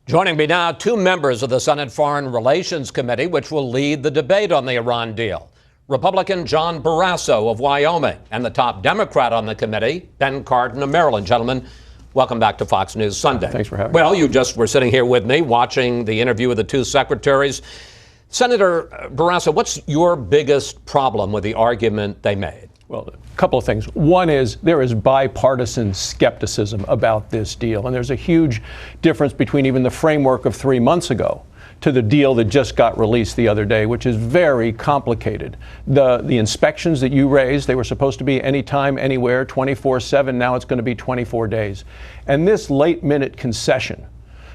Joining me now, two members of the Senate Foreign Relations Committee, which will lead the debate on the Iran deal. Republican John Barrasso of Wyoming and the top Democrat on the committee, Ben Cardin of Maryland. Gentlemen, welcome back to Fox News Sunday. Thanks for having me. Well, you just were sitting here with me watching the interview with the two secretaries. Senator Barrasso, what's your biggest problem with the argument they made? Well, a couple of things. One is there is bipartisan skepticism about this deal, and there's a huge difference between even the framework of 3 months ago to the deal that just got released the other day, which is very complicated. The inspections that you raised, they were supposed to be anytime, anywhere, 24/7. Now it's going to be 24 days. And this late-minute concession,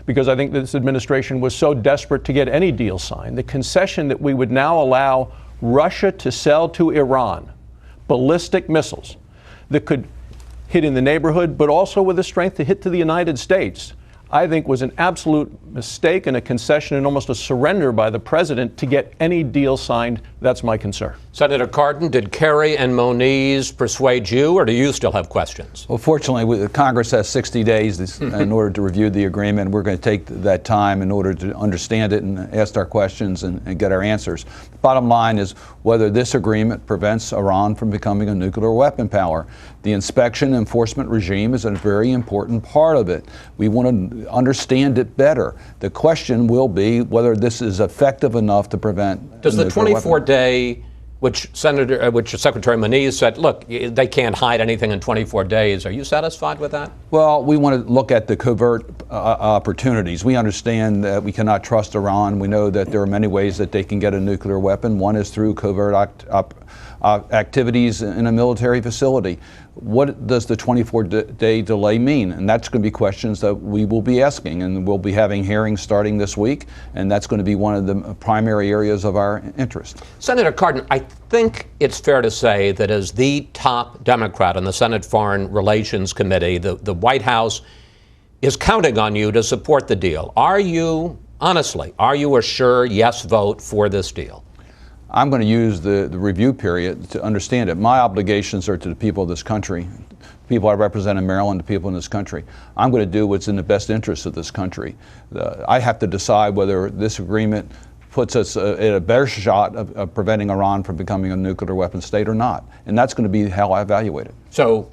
because I think this administration was so desperate to get any deal signed, the concession that we would now allow Russia to sell to Iran ballistic missiles that could hit in the neighborhood, but also with the strength to hit to the United States, I think was an absolute mistake and a concession and almost a surrender by the president to get any deal signed. That's my concern. Senator Cardin, did Kerry and Moniz persuade you, or do you still have questions? Well, fortunately, Congress has 60 days in order to review the agreement. We're going to take that time in order to understand it and ask our questions and get our answers. Bottom line is whether this agreement prevents Iran from becoming a nuclear weapon power. The inspection enforcement regime is a very important part of it. We want to understand it better. The question will be whether this is effective enough to prevent. Does the 24-day, which Secretary Moniz said, look, they can't hide anything in 24 days. Are you satisfied with that? Well, we want to look at the covert opportunities. We understand that we cannot trust Iran. We know that there are many ways that they can get a nuclear weapon. One is through covert activities in a military facility. What does the 24-day delay mean? And that's going to be questions that we will be asking, and we'll be having hearings starting this week, and that's going to be one of the primary areas of our interest. Senator Cardin, I think it's fair to say that as the top Democrat on the Senate Foreign Relations Committee, the White House is counting on you to support the deal. Are you, honestly, are you a sure yes vote for this deal? I'm going to use the review period to understand it. My obligations are to the people of this country, people I represent in Maryland, the people in this country. I'm going to do what's in the best interest of this country. I have to decide whether this agreement puts us at a better shot of preventing Iran from becoming a nuclear weapon state or not. And that's going to be how I evaluate it. So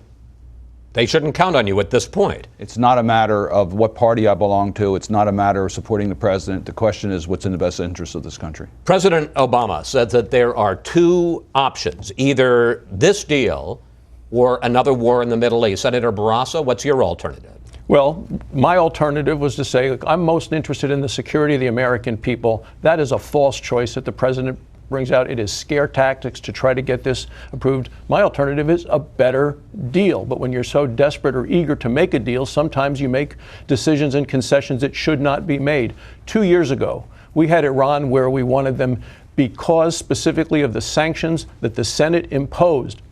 they shouldn't count on you at this point. It's not a matter of what party I belong to. It's not a matter of supporting the president. The question is what's in the best interest of this country. President Obama said that there are two options, either this deal or another war in the Middle East. Senator Barrasso, what's your alternative? Well, my alternative was to say, look, I'm most interested in the security of the American people. That is a false choice that the president brings out. It is scare tactics to try to get this approved. My alternative is a better deal. But when you're so desperate or eager to make a deal, sometimes you make decisions and concessions that should not be made. 2 years ago, we had Iran where we wanted them because specifically of the sanctions that the Senate imposed.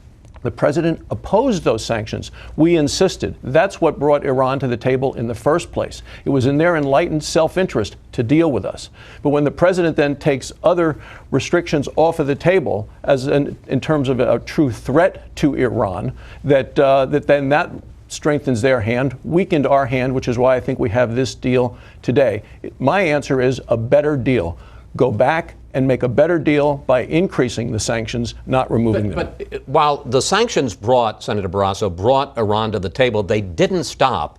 The president opposed those sanctions. We insisted. That's what brought Iran to the table in the first place. It was in their enlightened self-interest to deal with us. But when the president then takes other restrictions off of the table as in terms of a true threat to Iran, that strengthens their hand, weakened our hand, which is why I think we have this deal today. My answer is a better deal. Go back and make a better deal by increasing the sanctions, not removing them. But while the sanctions Senator Barrasso, brought Iran to the table, they didn't stop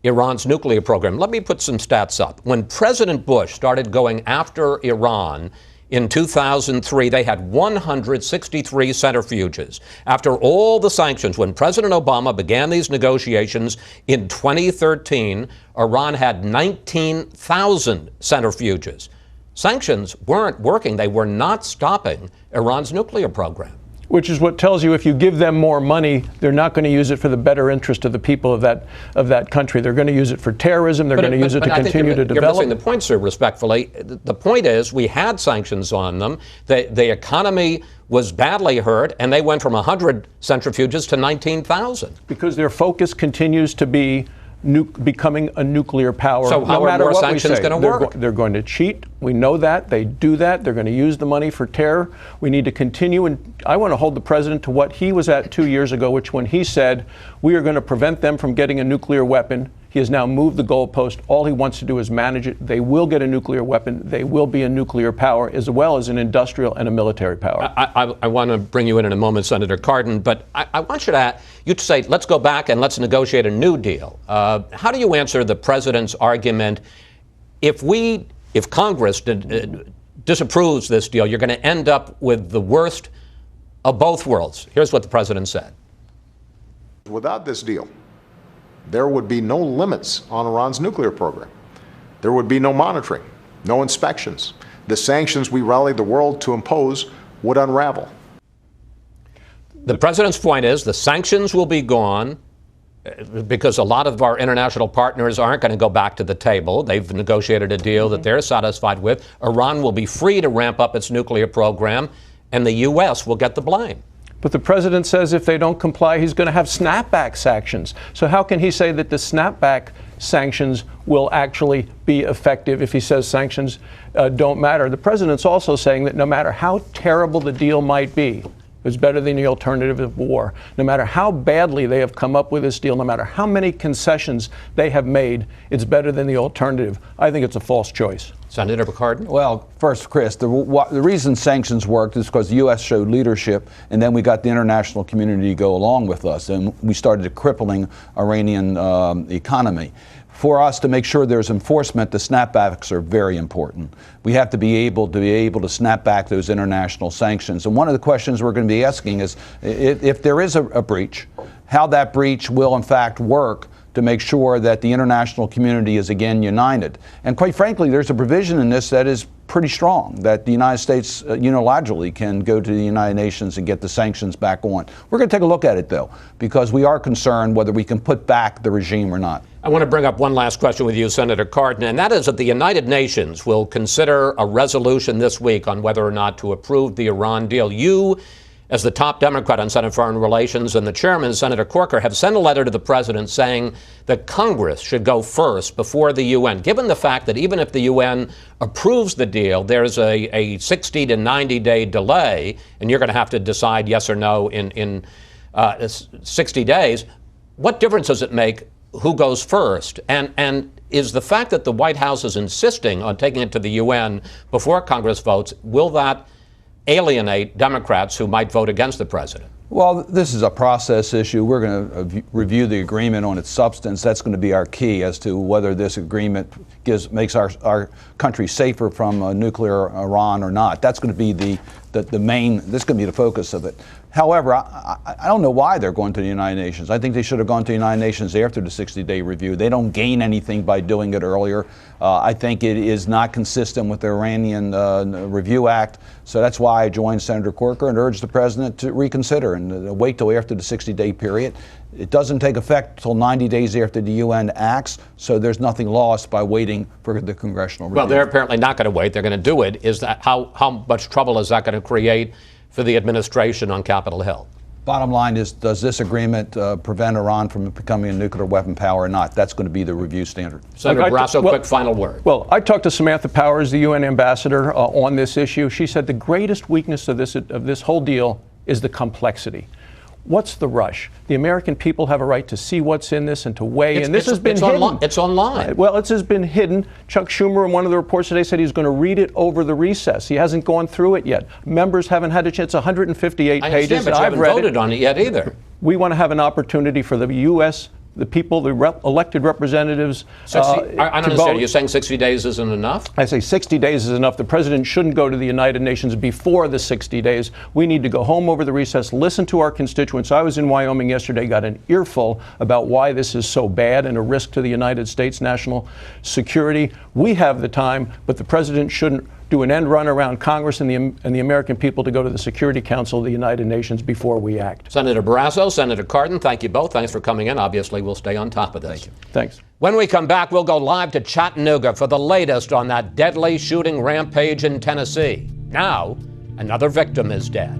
Iran's nuclear program. Let me put some stats up. When President Bush started going after Iran in 2003, they had 163 centrifuges. After all the sanctions, when President Obama began these negotiations in 2013, Iran had 19,000 centrifuges. Sanctions weren't working. They were not stopping Iran's nuclear program. Which is what tells you if you give them more money, they're not going to use it for the better interest of the people of that country. They're going to use it for terrorism. They're going to use it to continue to develop. You're missing the point, sir, respectfully. The point is we had sanctions on them. The economy was badly hurt, and they went from 100 centrifuges to 19,000. Because their focus continues to be becoming a nuclear power. So how are more sanctions going to work? They're going to cheat. We know that. They do that. They're going to use the money for terror. We need to continue. And I want to hold the president to what he was at 2 years ago, which when he said, we are going to prevent them from getting a nuclear weapon, He has now moved the goalpost. All he wants to do is manage it. They will get a nuclear weapon. They will be a nuclear power as well as an industrial and a military power. I want to bring you in a moment, Senator Cardin, but I want you to say, let's go back and let's negotiate a new deal. How do you answer the president's argument? If Congress disapproves this deal, you're going to end up with the worst of both worlds. Here's what the president said. Without this deal, there would be no limits on Iran's nuclear program. There would be no monitoring, no inspections. The sanctions we rallied the world to impose would unravel. The president's point is the sanctions will be gone because a lot of our international partners aren't going to go back to the table. They've negotiated a deal that they're satisfied with. Iran will be free to ramp up its nuclear program, and the U.S. will get the blame. But the president says if they don't comply, he's going to have snapback sanctions. So how can he say that the snapback sanctions will actually be effective if he says sanctions don't matter? The president's also saying that no matter how terrible the deal might be, it's better than the alternative of war. No matter how badly they have come up with this deal, no matter how many concessions they have made, it's better than the alternative. I think it's a false choice. Senator Cardin? Well, first, Chris, the reason sanctions worked is because the U.S. showed leadership, and then we got the international community to go along with us, and we started crippling Iranian economy. For us to make sure there's enforcement, the snapbacks are very important. We have to be able to snap back those international sanctions. And one of the questions we're going to be asking is if there is a breach, how that breach will in fact work to make sure that the international community is again united. And quite frankly, there's a provision in this that is pretty strong, that the United States unilaterally can go to the United Nations and get the sanctions back on. We're going to take a look at it, though, because we are concerned whether we can put back the regime or not. I want to bring up one last question with you, Senator Cardin, and that is that the United Nations will consider a resolution this week on whether or not to approve the Iran deal. You, as the top Democrat on Senate Foreign Relations and the chairman, Senator Corker, have sent a letter to the president saying that Congress should go first before the UN, given the fact that even if the UN approves the deal, there's a 60 to 90-day delay, and you're going to have to decide yes or no in 60 days. What difference does it make who goes first? And is the fact that the White House is insisting on taking it to the UN before Congress votes, will that alienate Democrats who might vote against the president? Well, this is a process issue. We're going to review the agreement on its substance. That's going to be our key as to whether this agreement makes our country safer from nuclear Iran or not. That's going to be the main, this is going to be the focus of it. However, I don't know why they're going to the United Nations. I think they should have gone to the United Nations after the 60-day review. They don't gain anything by doing it earlier. I think it is not consistent with the Iranian Review Act. So that's why I joined Senator Corker and urged the president to reconsider and wait till after the 60-day period. It doesn't take effect until 90 days after the UN acts, so there's nothing lost by waiting for the congressional review. Well, they're apparently not going to wait. They're going to do it. Is that how much trouble is that going to create for the administration on Capitol Hill? Bottom line is, does this agreement prevent Iran from becoming a nuclear weapon power or not? That's going to be the review standard. Senator Barrasso, quick final word. Well, I talked to Samantha Powers, the UN ambassador, on this issue. She said the greatest weakness of this whole deal is the complexity. What's the rush? The American people have a right to see what's in this and to weigh in. This has been hidden. It's online. Well, it has been hidden. Chuck Schumer in one of the reports today said he's going to read it over the recess. He hasn't gone through it yet. Members haven't had a chance. 158 pages. But you haven't voted on it yet either. We want to have an opportunity for the U.S., the people, the elected representatives I don't understand. You're saying 60 days isn't enough? I say 60 days is enough. The president shouldn't go to the United Nations before the 60 days. We need to go home over the recess, listen to our constituents. I was in Wyoming yesterday, got an earful about why this is so bad and a risk to the United States national security. We have the time, but the president shouldn't do an end run around Congress and the American people to go to the Security Council of the United Nations before we act. Senator Barrasso, Senator Cardin, thank you both. Thanks for coming in. Obviously, we'll stay on top of this. Thank you. Thanks. When we come back, we'll go live to Chattanooga for the latest on that deadly shooting rampage in Tennessee. Now, another victim is dead.